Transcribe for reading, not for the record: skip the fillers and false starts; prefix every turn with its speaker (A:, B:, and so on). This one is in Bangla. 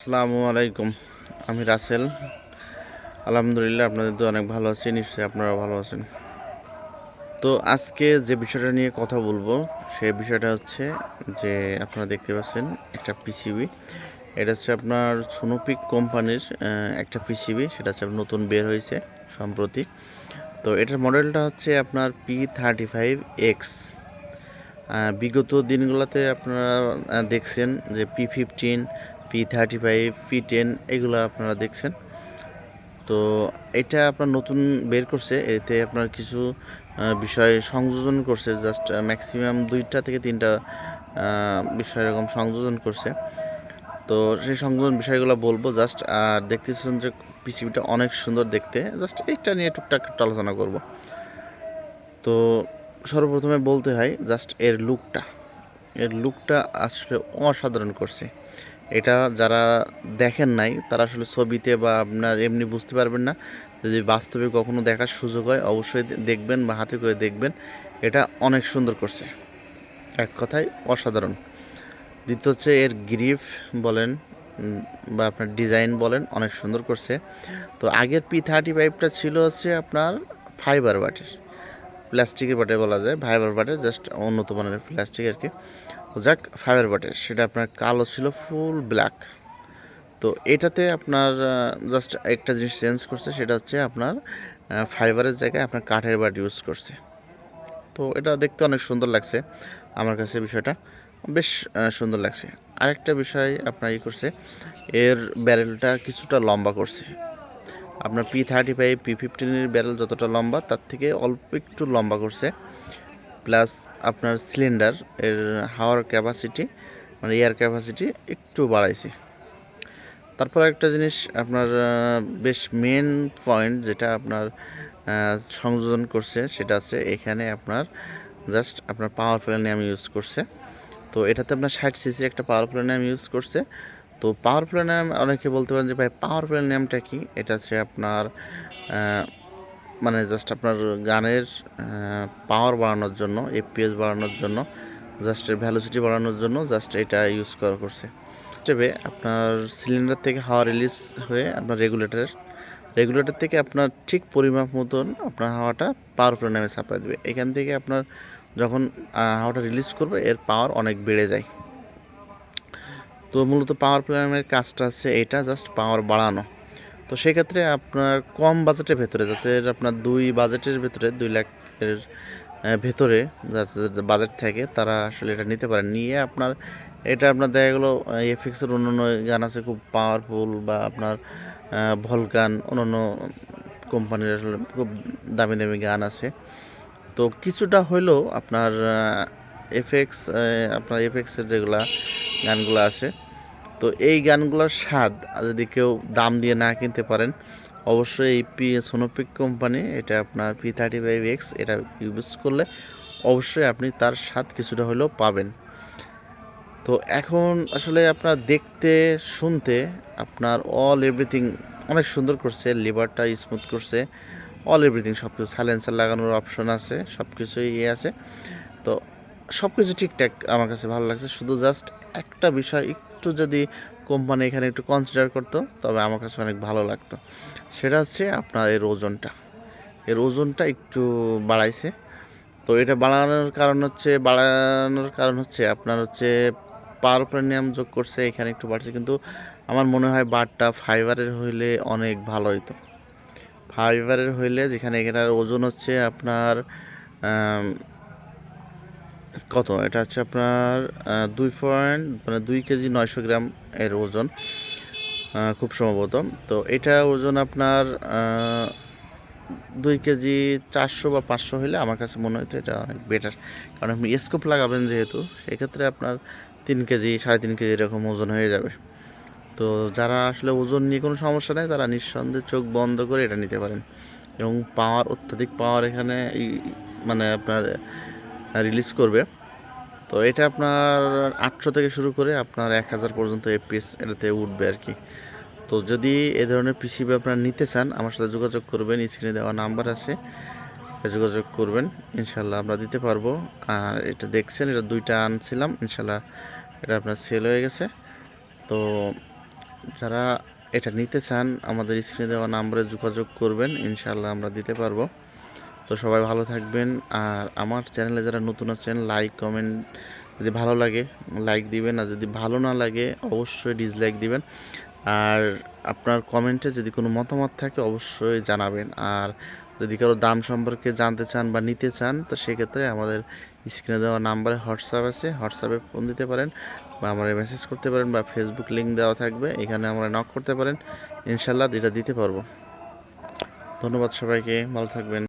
A: আসসালামু আলাইকুম। আমি রাসেল। আলহামদুলিল্লাহ আপনাদের তো অনেক ভালো আছি, নিশ্চয়ই আপনারা ভালো আছেন। তো আজকে যে বিষয়টা নিয়ে কথা বলবো সেই বিষয়টা হচ্ছে যে আপনারা দেখতে পাচ্ছেন একটা পিসিবি। এটা হচ্ছে আপনার সোনোপিক কোম্পানির একটা পিসিবি, সেটা হচ্ছে নতুন বের হয়েছে সম্প্রতি। তো এটার মডেলটা হচ্ছে আপনার P35X। বিগত দিনগুলোতে আপনারা দেখছেন যে P15, P35, P10 এগুলো আপনারা দেখছেন। তো এটা আপনার নতুন বের করছে, এতে আপনার কিছু বিষয় সংযোজন করছে, জাস্ট ম্যাক্সিমাম 2টা থেকে 3টা বিষয় এরকম সংযোজন করছে। তো সেই সংযোজন বিষয়গুলো বলবো জাস্ট। আর দেখতেছেন যে পিসিবিটা অনেক সুন্দর দেখতে, জাস্ট এইটা নিয়ে টুকটাক একটু আলোচনা করব। তো সর্বপ্রথমে বলতে হয় জাস্ট এর লুকটা আসলে অসাধারণ করছে। এটা যারা দেখেন নাই তারা আসলে ছবিতে বা আপনার এমনি বুঝতে পারবেন না। যদি বাস্তবে কখনো দেখার সুযোগ হয় অবশ্যই দেখবেন বা হাতে করে দেখবেন। এটা অনেক সুন্দর করছে, এক কথায় অসাধারণ। দ্বিতীয় হচ্ছে এর গ্রিপ বলেন বা আপনার ডিজাইন বলেন, অনেক সুন্দর করছে। তো আগের P35টা ছিল হচ্ছে আপনার ফাইবার বাটের, প্লাস্টিকের বাটে বলা যায়, ফাইবার বাটের জাস্ট উন্নত মানের প্লাস্টিক আর কি। যাক, ফাইবার বাটের সেটা আপনার কালো ছিল, ফুল ব্ল্যাক। তো এটাতে আপনার জাস্ট একটা জিনিস চেঞ্জ করছে, সেটা হচ্ছে আপনার ফাইবারের জায়গায় আপনার কাঠের বাট ইউজ করছে। তো এটা দেখতে অনেক সুন্দর লাগছে, আমার কাছে বিষয়টা বেশ সুন্দর লাগছে। আরেকটা বিষয় আপনার করছে, এর ব্যারেলটা কিছুটা লম্বা করছে। আপনার P35, P15-এর ব্যারেল যতটা লম্বা তার থেকে অল্প একটু লম্বা করছে। প্লাস আপনার সিলিন্ডার এর হাওয়ার ক্যাপাসিটি মানে এয়ার ক্যাপাসিটি একটু বাড়াইছে। তারপর একটা জিনিস আপনার বেশ মেন পয়েন্ট যেটা আপনার সংযোজন করছে, সেটা আছে এখানে আপনার জাস্ট আপনার পাওয়ার প্ল্যানিয়াম ইউজ করছে। তো এটাতে আপনার 60 সিসির একটা পাওয়ার প্ল্যানিয়াম ইউজ করছে। তো পাওয়ার প্ল্যানিয়াম অনেকে বলতে পারেন যে ভাই পাওয়ার প্ল্যানিয়ামটা কি? এটা হচ্ছে আপনার মানে জাস্ট আপনার গানের পাওয়ার বাড়ানোর জন্য, এফপিএস বাড়ানোর জন্য, জাস্ট ভ্যালোসিটি বাড়ানোর জন্য জাস্ট এটা ইউজ করা করছে। হিসেবে আপনার সিলিন্ডার থেকে হাওয়া রিলিজ হয়ে আপনার রেগুলেটর থেকে আপনার ঠিক পরিমাপ মতন আপনার হাওয়াটা পাওয়ার প্ল্যানে সাপ্লাই দেবে। এখান থেকে আপনার যখন হাওয়াটা রিলিজ করবে এর পাওয়ার অনেক বেড়ে যায়। তো মূলত পাওয়ার প্ল্যানের কাজটা হচ্ছে এটা, জাস্ট পাওয়ার বাড়ানো। তো সেক্ষেত্রে আপনার কম বাজেটের ভেতরে, যাতে আপনার বাজেটের ভেতরে 2 লাখের ভেতরে যাতে বাজেট থাকে তারা আসলে এটা নিতে পারেন। নিয়ে আপনার এটা আপনার দেখা গেলো এফএক্সের অন্যান্য গান আছে খুব পাওয়ারফুল, বা আপনার ভলকান অন্যান্য কোম্পানির আসলে খুব দামি দামি গান আছে। তো কিছুটা হইলেও আপনার এফএক্সের যেগুলা গানগুলো আছে, তো এই গানগুলোর স্বাদ যদি কেউ দাম দিয়ে না কিনতে পারেন, অবশ্যই এই সোনোপিক কোম্পানি এটা আপনার P35X এটা ইউজ করলে অবশ্যই আপনি তার স্বাদ কিছুটা হলেও পাবেন। তো এখন আসলে আপনার দেখতে শুনতে আপনার অল এভরিথিং অনেক সুন্দর করছে, লিভারটা স্মুথ করছে, অল এভরিথিং সব কিছু, সাইলেন্সার লাগানোর অপশন আছে, সব কিছুই আছে। তো সব কিছু ঠিকঠাক আমার কাছে ভালো লাগছে। শুধু জাস্ট একটা বিষয় একটু যদি কোম্পানি এখানে একটু কনসিডার করতো তবে আমার কাছে অনেক ভালো লাগতো। সেটা হচ্ছে আপনার এর ওজনটা একটু বাড়াইছে। তো এটা বাড়ানোর কারণ হচ্ছে আপনার হচ্ছে পাওয়ার প্রিমিয়াম যোগ করছে, এখানে একটু বাড়ছে। কিন্তু আমার মনে হয় বারটা ফাইবারের হইলে অনেক ভালো হইতো। ফাইবারের হইলে যেখানে এখানের ওজন হচ্ছে আপনার কত, এটা হচ্ছে আপনার 2 কেজি 900 গ্রাম এর ওজন খুব সম্ভবত। তো এটা ওজন আপনার 2 কেজি 400 বা 500 হলে আমার কাছে মনে হতো এটা অনেক বেটার। কারণ আপনি স্কোপ লাগাবেন যেহেতু, সেক্ষেত্রে আপনার 3 কেজি 3.5 কেজি এরকম ওজন হয়ে যাবে। তো যারা আসলে ওজন নিয়ে কোনো সমস্যা নেই তারা নিঃসন্দেহে চোখ বন্ধ করে এটা নিতে পারেন। এবং অত্যাধিক পাওয়ার এখানে মানে আপনার রিলিজ করবে। তো এটা আপনার 800 থেকে শুরু করে আপনার 1000 পর্যন্ত এফপিএস এটাতে উঠবে আর কি। তো যদি এ ধরনের পিসিবি আপনারা নিতে চান আমার সাথে যোগাযোগ করবেন, স্ক্রিনে দেওয়া নাম্বার আছে, যোগাযোগ করবেন, ইনশাল্লাহ আমরা দিতে পারবো। আর এটা দেখছেন, এটা 2টা আনছিলাম, ইনশাল্লাহ এটা আপনার সেল হয়ে গেছে। তো যারা এটা নিতে চান আমাদের স্ক্রিনে দেওয়া নাম্বারে যোগাযোগ করবেন, ইনশাআল্লাহ আমরা দিতে পারবো। তো সবাই ভালো থাকবেন। আর আমার চ্যানেলে যারা নতুন আছেন, লাইক কমেন্ট যদি ভালো লাগে লাইক দিবেন, আর যদি ভালো না লাগে অবশ্যই ডিসলাইক দিবেন। আর আপনার কমেন্টে যদি কোনো মতামত থাকে অবশ্যই জানাবেন। আর যদি কারো দাম সম্পর্কে জানতে চান বা নিতে চান, তো সেক্ষেত্রে আমাদের স্ক্রিনে দেওয়া নাম্বারে হোয়াটসঅ্যাপ আছে, হোয়াটসঅ্যাপে ফোন দিতে পারেন বা আমরা মেসেজ করতে পারেন, বা ফেসবুক লিঙ্ক দেওয়া থাকবে, এখানে আমরা নক করতে পারেন। ইনশাল্লাহ এটা দিতে পারবো। ধন্যবাদ সবাইকে, ভালো থাকবেন।